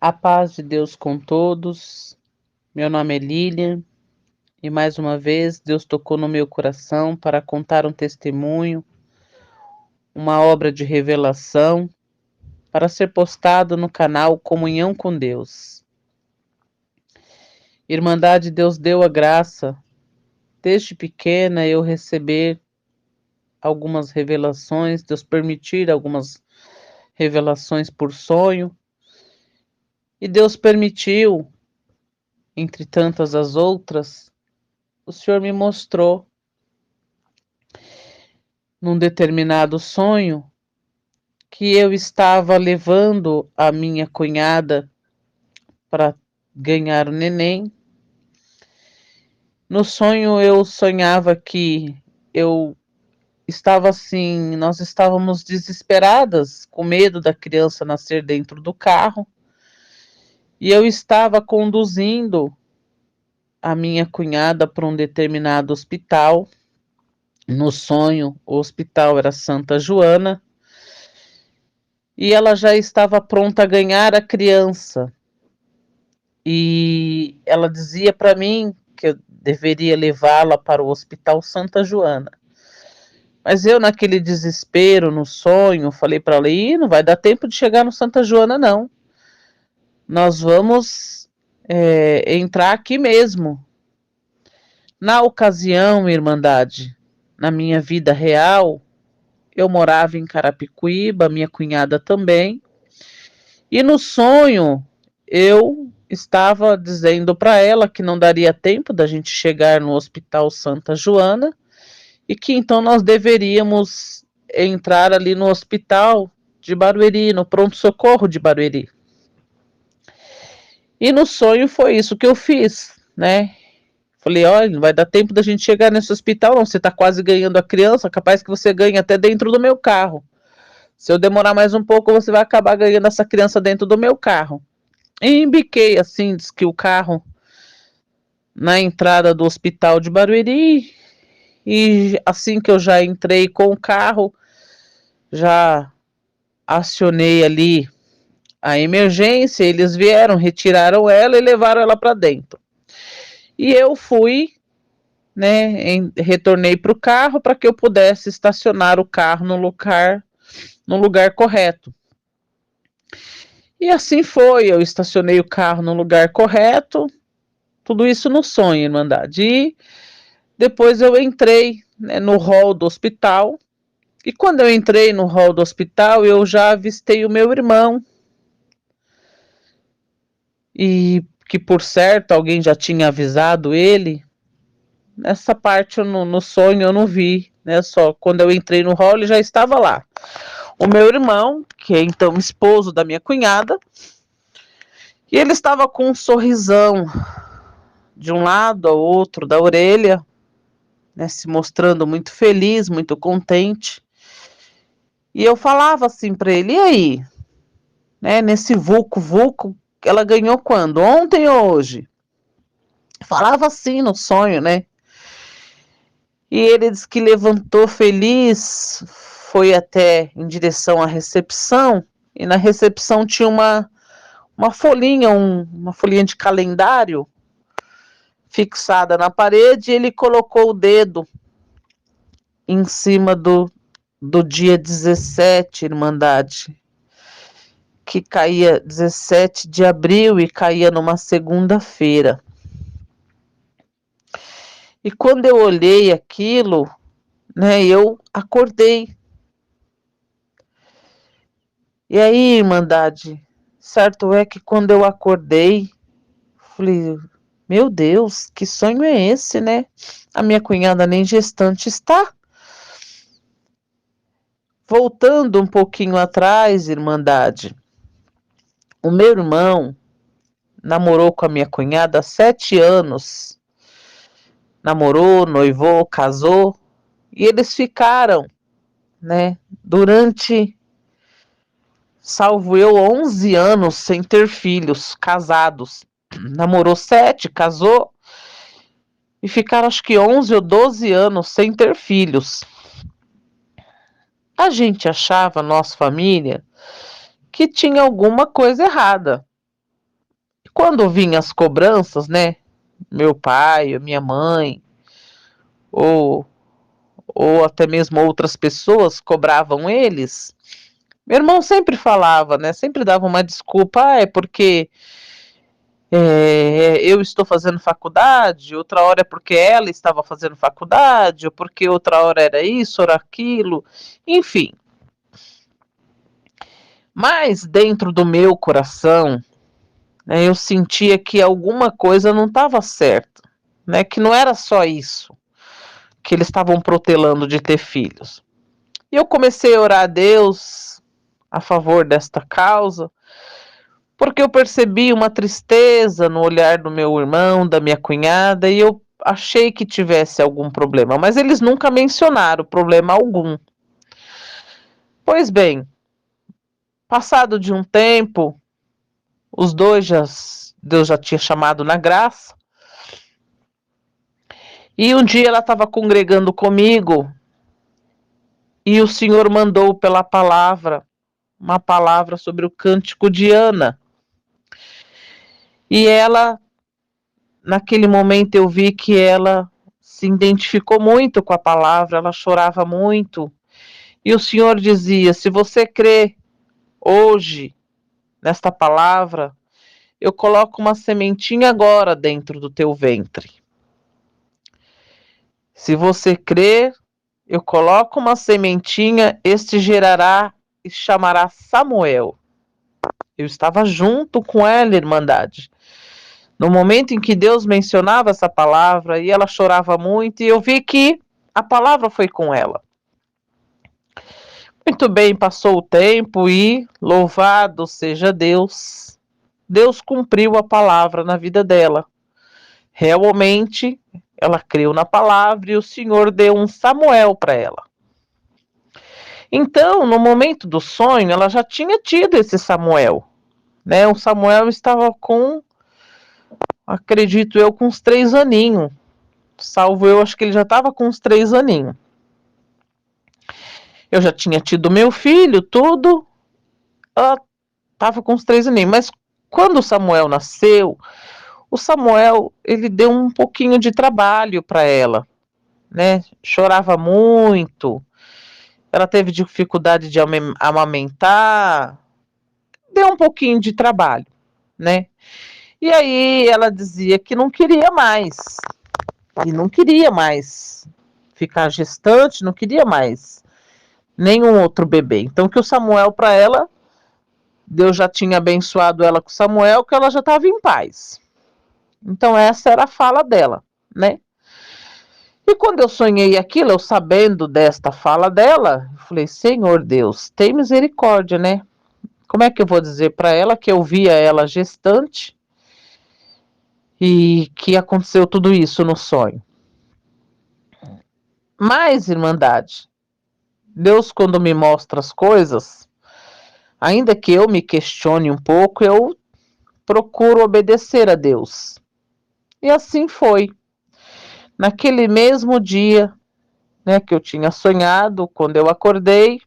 A paz de Deus com todos. Meu nome é Lilian e mais uma vez Deus tocou no meu coração para contar um testemunho, uma obra de revelação para ser postado no canal Comunhão com Deus. Irmandade, Deus deu a graça desde pequena eu receber algumas revelações, Deus permitir algumas revelações por sonho. E Deus permitiu, entre tantas as outras, o Senhor me mostrou num determinado sonho que eu estava levando a minha cunhada para ganhar o neném. No sonho eu sonhava que eu estava assim, nós estávamos desesperadas, com medo da criança nascer dentro do carro, e eu estava conduzindo a minha cunhada para um determinado hospital. No sonho, o hospital era Santa Joana, e ela já estava pronta a ganhar a criança. E ela dizia para mim que eu deveria levá-la para o Hospital Santa Joana. Mas eu, naquele desespero, no sonho, falei para ela: não vai dar tempo de chegar no Santa Joana, não. Nós vamos entrar aqui mesmo. Na ocasião, Irmandade, na minha vida real, eu morava em Carapicuíba, minha cunhada também. E no sonho, eu estava dizendo para ela que não daria tempo da gente chegar no Hospital Santa Joana e que então nós deveríamos entrar ali no hospital de Barueri, no pronto-socorro de Barueri. E no sonho foi isso que eu fiz, né? Falei: olha, não vai dar tempo da gente chegar nesse hospital, não. Você está quase ganhando a criança, capaz que você ganhe até dentro do meu carro. Se eu demorar mais um pouco, você vai acabar ganhando essa criança dentro do meu carro. E embiquei assim, diz que o carro na entrada do hospital de Barueri. E assim que eu já entrei com o carro, já acionei ali a emergência. Eles vieram, retiraram ela e levaram ela para dentro. E eu fui, né, retornei para o carro para que eu pudesse estacionar o carro no lugar correto. E assim foi, eu estacionei o carro no lugar correto, tudo isso no sonho, Irmandade. E depois eu entrei, né, no hall do hospital, e quando eu entrei no hall do hospital, eu já avistei o meu irmão, e que por certo alguém já tinha avisado ele. Nessa parte no sonho eu não vi, né? Só quando eu entrei no hall ele já estava lá. O meu irmão, que é então esposo da minha cunhada, e ele estava com um sorrisão de um lado ao outro da orelha, né, se mostrando muito feliz, muito contente. E eu falava assim para ele: e aí? Né, nesse vulco, ela ganhou quando? Ontem ou hoje? Falava assim no sonho, né? E ele disse que levantou feliz, foi até em direção à recepção, e na recepção tinha uma folhinha, uma folhinha de calendário fixada na parede, e ele colocou o dedo em cima do dia 17, Irmandade, que caía 17 de abril e caía numa segunda-feira. E quando eu olhei aquilo, né, eu acordei. E aí, Irmandade, certo é que quando eu acordei, falei: meu Deus, que sonho é esse, né? A minha cunhada nem gestante está. Voltando um pouquinho atrás, Irmandade, o meu irmão namorou com a minha cunhada há 7 anos. Namorou, noivou, casou, e eles ficaram, né, durante, salvo eu, 11 anos sem ter filhos, casados. Namorou 7, casou, e ficaram acho que 11 ou 12 anos sem ter filhos. A gente achava, nossa família, que tinha alguma coisa errada, Quando vinham as cobranças, né? Meu pai, minha mãe, ou, ou até mesmo outras pessoas cobravam eles. Meu irmão sempre falava, né? Sempre dava uma desculpa, é porque eu estou fazendo faculdade, outra hora é porque ela estava fazendo faculdade, ou porque outra hora era isso, ou aquilo, enfim. Mas dentro do meu coração, né, eu sentia que alguma coisa não estava certa, né? Que não era só isso que eles estavam protelando de ter filhos. E eu comecei a orar a Deus a favor desta causa, porque eu percebi uma tristeza no olhar do meu irmão, da minha cunhada, e eu achei que tivesse algum problema, mas eles nunca mencionaram problema algum. Pois bem, passado de um tempo, os dois Deus já tinha chamado na graça, e um dia ela estava congregando comigo, e o Senhor mandou pela palavra, uma palavra sobre o cântico de Ana. E ela, naquele momento eu vi que ela se identificou muito com a palavra, ela chorava muito. E o Senhor dizia: se você crê hoje nesta palavra, eu coloco uma sementinha agora dentro do teu ventre. Se você crer, eu coloco uma sementinha, este gerará e chamará Samuel. Eu estava junto com ela, Irmandade. No momento em que Deus mencionava essa palavra, e ela chorava muito, e eu vi que a palavra foi com ela. Muito bem, passou o tempo e, louvado seja Deus, Deus cumpriu a palavra na vida dela. Realmente, ela creu na palavra e o Senhor deu um Samuel para ela. Então, no momento do sonho, ela já tinha tido esse Samuel, né? O Samuel estava com, acredito eu, com uns 3 aninhos. Salvo eu, acho que ele já estava com uns 3 aninhos. Eu já tinha tido meu filho, tudo. Ela estava com uns 3 aninhos. Mas quando o Samuel nasceu, o Samuel, ele deu um pouquinho de trabalho para ela, né? Chorava muito. Ela teve dificuldade de amamentar. Deu um pouquinho de trabalho, né? E aí ela dizia que não queria mais. E não queria mais ficar gestante, não queria mais nenhum outro bebê. Então que o Samuel para ela, Deus já tinha abençoado ela com Samuel, que ela já estava em paz. Então essa era a fala dela, né? E quando eu sonhei aquilo, eu sabendo desta fala dela, eu falei: Senhor Deus, tem misericórdia, né? Como é que eu vou dizer para ela que eu via ela gestante e que aconteceu tudo isso no sonho? Mas, Irmandade, Deus, quando me mostra as coisas, ainda que eu me questione um pouco, eu procuro obedecer a Deus. E assim foi. Naquele mesmo dia, né, que eu tinha sonhado, quando eu acordei,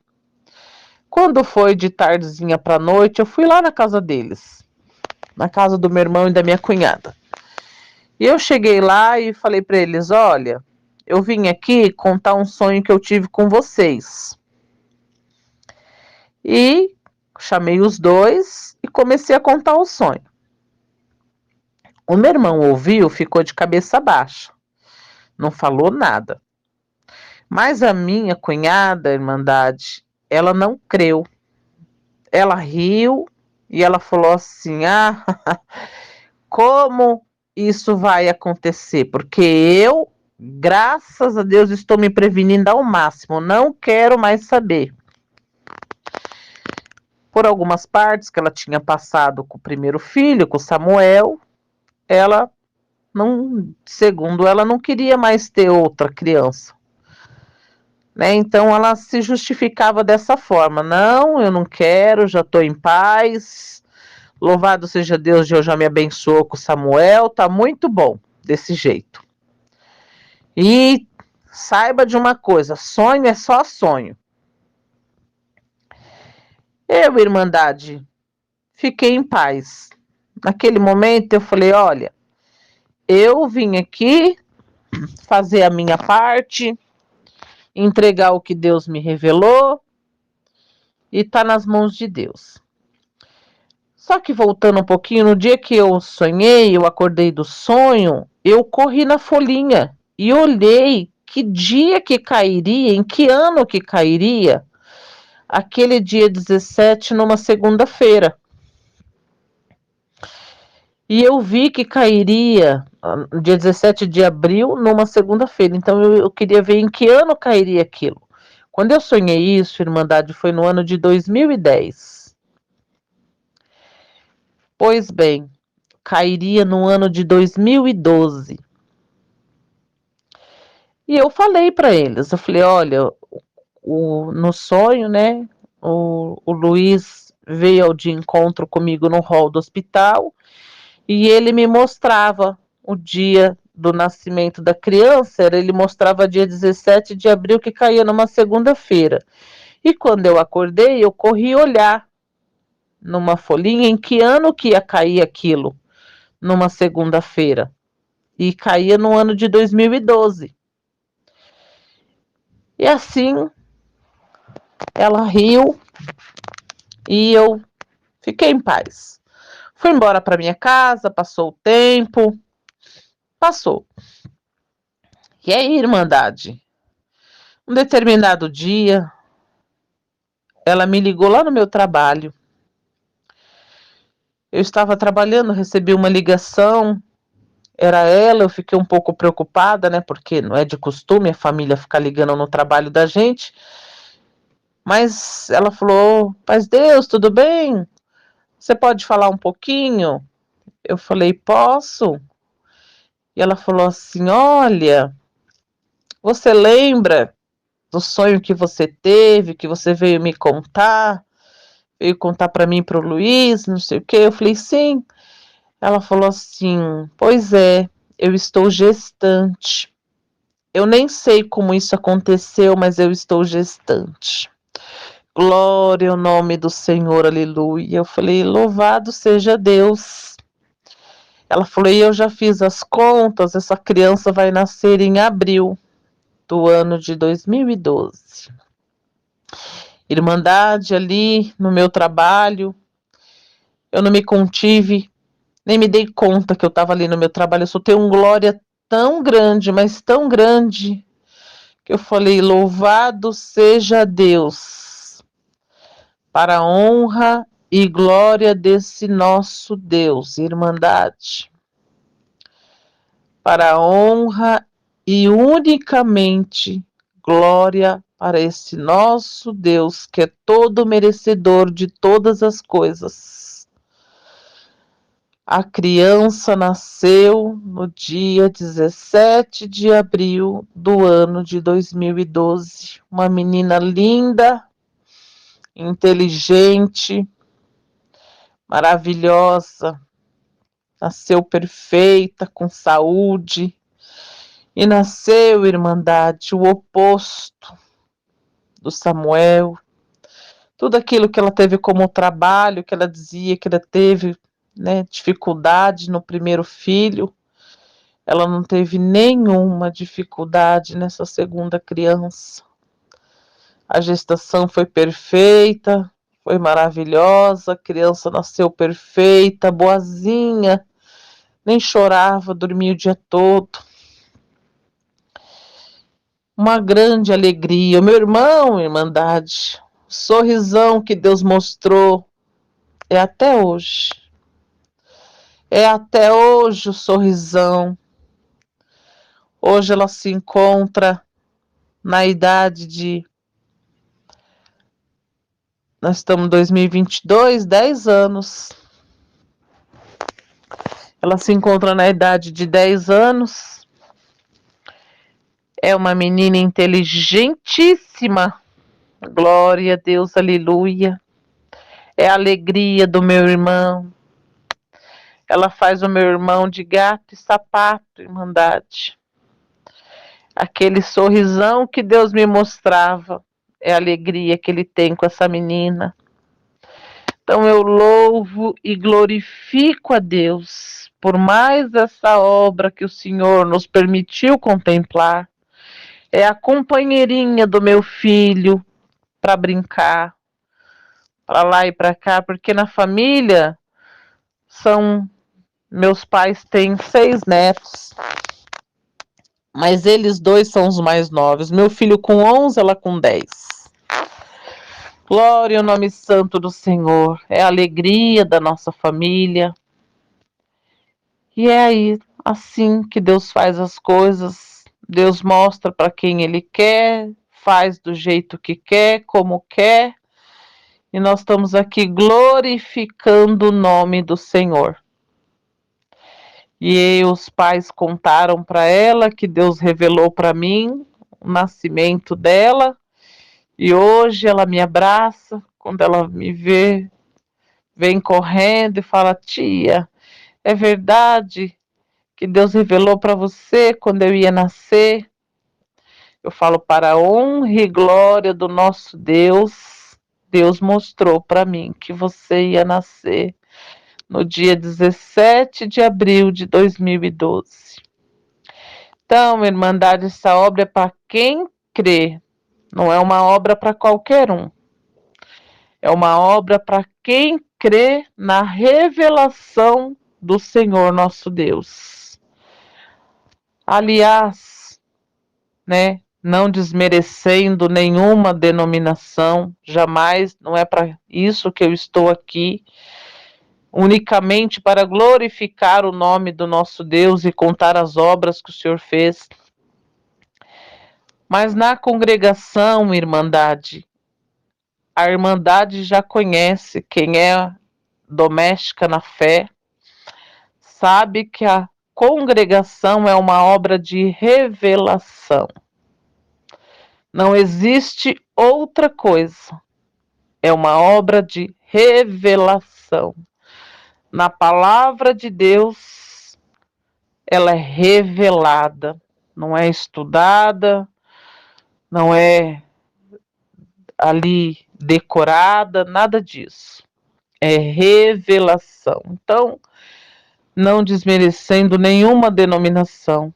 quando foi de tardezinha para noite, eu fui lá na casa deles, na casa do meu irmão e da minha cunhada. E eu cheguei lá e falei para eles: olha, eu vim aqui contar um sonho que eu tive com vocês. E chamei os dois e comecei a contar o sonho. O meu irmão ouviu, ficou de cabeça baixa, não falou nada. Mas a minha cunhada, Irmandade, ela não creu. Ela riu e ela falou assim: ah, como isso vai acontecer? Porque eu, graças a Deus, estou me prevenindo ao máximo, não quero mais saber. Por algumas partes que ela tinha passado com o primeiro filho, com o Samuel, ela não, segundo ela, não queria mais ter outra criança. Né? Então ela se justificava dessa forma: não, eu não quero, já estou em paz. Louvado seja Deus, Deus já me abençoou com Samuel, tá muito bom desse jeito. E saiba de uma coisa: sonho é só sonho. Eu, Irmandade, fiquei em paz. Naquele momento eu falei, olha, eu vim aqui fazer a minha parte, entregar o que Deus me revelou e tá nas mãos de Deus. Só que voltando um pouquinho, no dia que eu sonhei, eu acordei do sonho, eu corri na folhinha e olhei que dia que cairia, em que ano que cairia, aquele dia 17, numa segunda-feira. E eu vi que cairia no dia 17 de abril, numa segunda-feira. Então eu queria ver em que ano cairia aquilo. Quando eu sonhei isso, Irmandade, foi no ano de 2010. Pois bem, cairia no ano de 2012. E eu falei para eles, eu falei, olha, no sonho, né, o Luiz veio de encontro comigo no hall do hospital e ele me mostrava o dia do nascimento da criança, ele mostrava dia 17 de abril, que caía numa segunda-feira. E quando eu acordei, eu corri olhar numa folhinha em que ano que ia cair aquilo, numa segunda-feira. E caía no ano de 2012. E assim, ela riu e eu fiquei em paz. Fui embora para minha casa, passou o tempo, passou. E aí, Irmandade, um determinado dia, ela me ligou lá no meu trabalho. Eu estava trabalhando, recebi uma ligação, era ela, eu fiquei um pouco preocupada, né, porque não é de costume a família ficar ligando no trabalho da gente, mas ela falou, paz Deus, tudo bem? Você pode falar um pouquinho? Eu falei, posso? E ela falou assim, olha, você lembra do sonho que você teve, que você veio me contar? Veio contar para mim e para o Luiz, não sei o quê. Eu falei, sim. Ela falou assim, pois é, eu estou gestante. Eu nem sei como isso aconteceu, mas eu estou gestante. Glória ao nome do Senhor, aleluia. Eu falei, louvado seja Deus. Ela falou, e eu já fiz as contas, essa criança vai nascer em abril do ano de 2012. Irmandade ali no meu trabalho, eu não me contive, nem me dei conta que eu estava ali no meu trabalho, eu soltei um glória tão grande, mas tão grande, que eu falei, louvado seja Deus, para a honra e glória desse nosso Deus, Irmandade, para a honra e unicamente glória para esse nosso Deus, que é todo merecedor de todas as coisas. A criança nasceu no dia 17 de abril do ano de 2012. Uma menina linda, inteligente, maravilhosa. Nasceu perfeita, com saúde. E nasceu, Irmandade, o oposto do Samuel. Tudo aquilo que ela teve como trabalho, que ela dizia que ela teve, né, dificuldade no primeiro filho, ela não teve nenhuma dificuldade nessa segunda criança. A gestação foi perfeita, foi maravilhosa, a criança nasceu perfeita, boazinha, nem chorava, dormia o dia todo. Uma grande alegria. O meu irmão, Irmandade, o sorrisão que Deus mostrou é até hoje. É até hoje o sorrisão. Hoje ela se encontra na idade de... Nós estamos em 2022, 10 anos. Ela se encontra na idade de 10 anos. É uma menina inteligentíssima. Glória a Deus, aleluia. É a alegria do meu irmão. Ela faz o meu irmão de gato e sapato, Irmandade. Aquele sorrisão que Deus me mostrava é a alegria que ele tem com essa menina. Então eu louvo e glorifico a Deus por mais essa obra que o Senhor nos permitiu contemplar. É a companheirinha do meu filho para brincar, para lá e para cá, porque na família meus pais têm 6 netos, mas eles dois são os mais novos. Meu filho com 11, ela com 10. Glória ao nome santo do Senhor. É a alegria da nossa família. E é aí, assim que Deus faz as coisas. Deus mostra para quem Ele quer, faz do jeito que quer, como quer. E nós estamos aqui glorificando o nome do Senhor. E os pais contaram para ela que Deus revelou para mim o nascimento dela. E hoje ela me abraça, quando ela me vê, vem correndo e fala: tia, é verdade que Deus revelou para você quando eu ia nascer? Eu falo: para a honra e glória do nosso Deus, Deus mostrou para mim que você ia nascer no dia 17 de abril de 2012. Então, Irmandade, essa obra é para quem crê, não é uma obra para qualquer um. É uma obra para quem crê na revelação do Senhor nosso Deus. Aliás, né, não desmerecendo nenhuma denominação, jamais, não é para isso que eu estou aqui, unicamente para glorificar o nome do nosso Deus e contar as obras que o Senhor fez. Mas na congregação, Irmandade, a Irmandade já conhece, quem é doméstica na fé, sabe que a congregação é uma obra de revelação. Não existe outra coisa. É uma obra de revelação. Na palavra de Deus, ela é revelada, não é estudada, não é ali decorada, nada disso. É revelação. Então, não desmerecendo nenhuma denominação,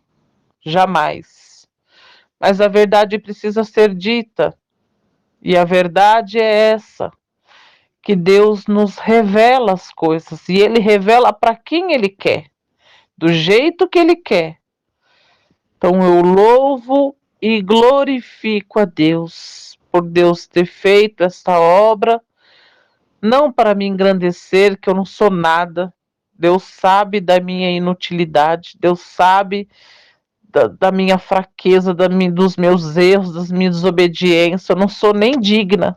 jamais. Mas a verdade precisa ser dita, e a verdade é essa, que Deus nos revela as coisas, e Ele revela para quem Ele quer, do jeito que Ele quer. Então eu louvo e glorifico a Deus, por Deus ter feito esta obra, não para me engrandecer, que eu não sou nada. Deus sabe da minha inutilidade, Deus sabe da minha fraqueza, dos meus erros, das minhas desobediências. Eu não sou nem digna.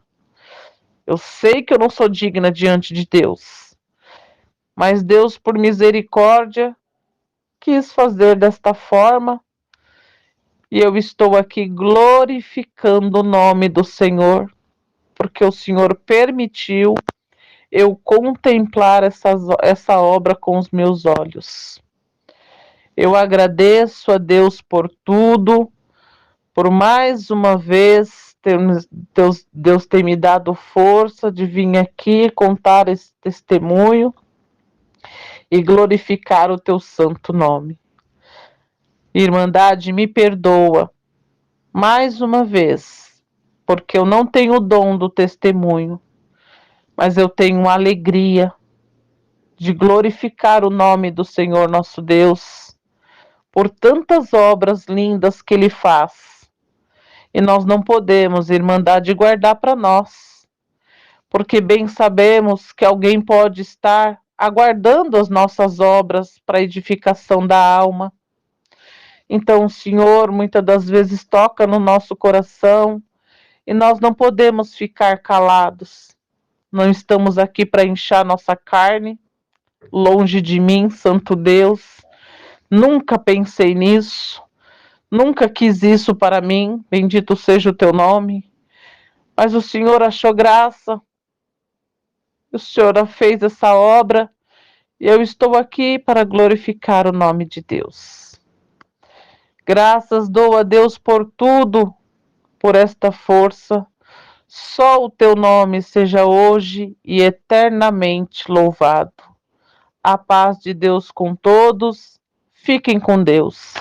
Eu sei que eu não sou digna diante de Deus. Mas Deus, por misericórdia, quis fazer desta forma. E eu estou aqui glorificando o nome do Senhor, porque o Senhor permitiu eu contemplar essa obra com os meus olhos. Eu agradeço a Deus por tudo, por mais uma vez Deus ter me dado força de vir aqui contar esse testemunho e glorificar o teu santo nome. Irmandade, me perdoa mais uma vez, porque eu não tenho o dom do testemunho, mas eu tenho a alegria de glorificar o nome do Senhor nosso Deus por tantas obras lindas que Ele faz. E nós não podemos, Irmandade, guardar para nós, porque bem sabemos que alguém pode estar aguardando as nossas obras para a edificação da alma. Então o Senhor muitas das vezes toca no nosso coração e nós não podemos ficar calados. Não estamos aqui para inchar nossa carne, longe de mim, Santo Deus. Nunca pensei nisso, nunca quis isso para mim, bendito seja o teu nome. Mas o Senhor achou graça, o Senhor fez essa obra e eu estou aqui para glorificar o nome de Deus. Graças dou a Deus por tudo, por esta força. Só o teu nome seja hoje e eternamente louvado. A paz de Deus com todos. Fiquem com Deus.